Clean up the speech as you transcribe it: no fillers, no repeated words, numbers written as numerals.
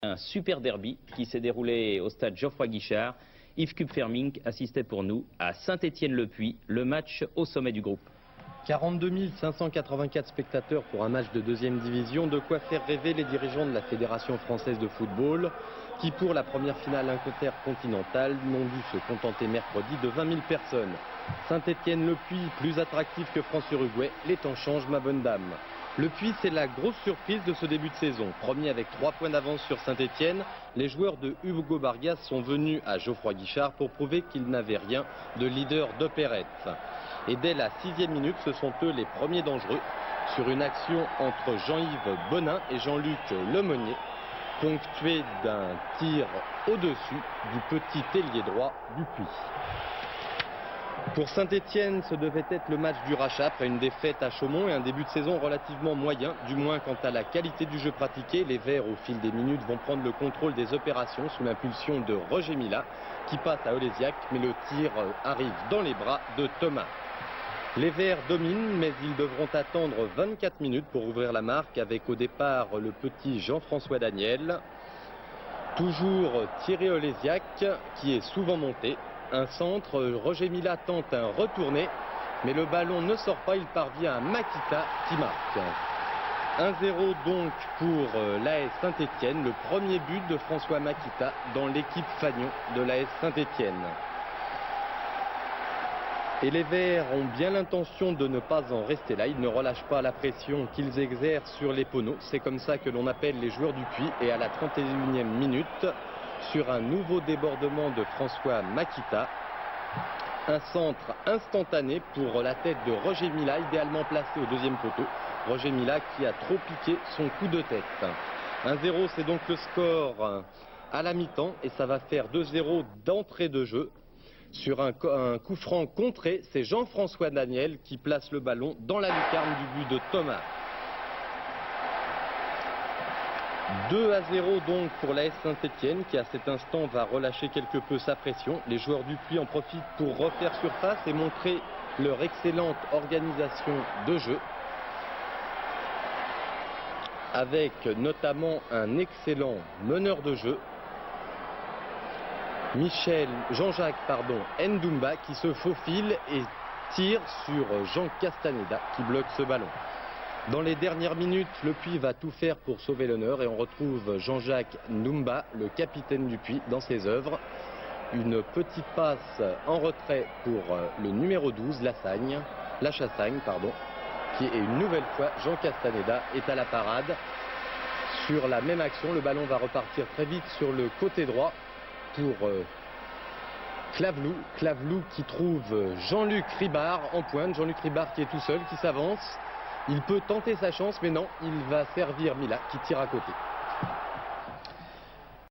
Un super derby qui s'est déroulé au stade Geoffroy Guichard. Yves Kupfermink assistait pour nous à Saint-Étienne-le-Puy, le match au sommet du groupe. 42 584 spectateurs pour un match de deuxième division, de quoi faire rêver les dirigeants de la Fédération française de football, qui pour la première finale intercontinentale n'ont dû se contenter mercredi de 20 000 personnes. Saint-Étienne-le-Puy, plus attractif que France-Uruguay, les temps changent ma bonne dame. Le Puy, c'est la grosse surprise de ce début de saison. Premier avec 3 points d'avance sur Saint-Étienne, les joueurs de Hugo Bargas sont venus à Geoffroy Guichard pour prouver qu'ils n'avaient rien de leader d'opérette. Et dès la 6e minute, ce sont eux les premiers dangereux sur une action entre Jean-Yves Bonin et Jean-Luc Lemonnier, ponctuée d'un tir au-dessus du petit ailier droit du Puy. Pour Saint-Étienne, ce devait être le match du rachat après une défaite à Chaumont et un début de saison relativement moyen, du moins quant à la qualité du jeu pratiqué. Les Verts, au fil des minutes, vont prendre le contrôle des opérations sous l'impulsion de Roger Mila, qui passe à Olésiac, mais le tir arrive dans les bras de Thomas. Les Verts dominent, mais ils devront attendre 24 minutes pour ouvrir la marque, avec au départ le petit Jean-François Daniel. Toujours Thierry Olésiac, qui est souvent monté. Un centre, Roger Mila tente un retourné, mais le ballon ne sort pas, il parvient à Makita qui marque. 1-0 donc pour l'AS Saint-Étienne, le premier but de François Makita dans l'équipe Fagnon de l'AS Saint-Étienne. Et les Verts ont bien l'intention de ne pas en rester là, ils ne relâchent pas la pression qu'ils exercent sur les poneaux. C'est comme ça que l'on appelle les joueurs du Puy. Et à la 31e minute, sur un nouveau débordement de François Makita, un centre instantané pour la tête de Roger Mila, idéalement placé au deuxième poteau. Roger Mila qui a trop piqué son coup de tête. 1-0, c'est donc le score à la mi-temps et ça va faire 2-0 d'entrée de jeu. Sur un coup franc contré, c'est Jean-François Daniel qui place le ballon dans la lucarne du but de Thomas. 2-0 donc pour l'AS Saint-Étienne qui à cet instant va relâcher quelque peu sa pression. Les joueurs du Puy en profitent pour refaire surface et montrer leur excellente organisation de jeu, avec notamment un excellent meneur de jeu, Jean-Jacques Ndoumba, qui se faufile et tire sur Jean Castaneda qui bloque ce ballon. Dans les dernières minutes, le Puy va tout faire pour sauver l'honneur et on retrouve Jean-Jacques Ndoumba, le capitaine du Puy, dans ses œuvres. Une petite passe en retrait pour le numéro 12, Lachassagne, qui est une nouvelle fois, Jean Castaneda est à la parade. Sur la même action, le ballon va repartir très vite sur le côté droit pour Clavelou qui trouve Jean-Luc Ribard en pointe. Jean-Luc Ribard qui est tout seul, qui s'avance. Il peut tenter sa chance, mais non, il va servir Mila qui tire à côté.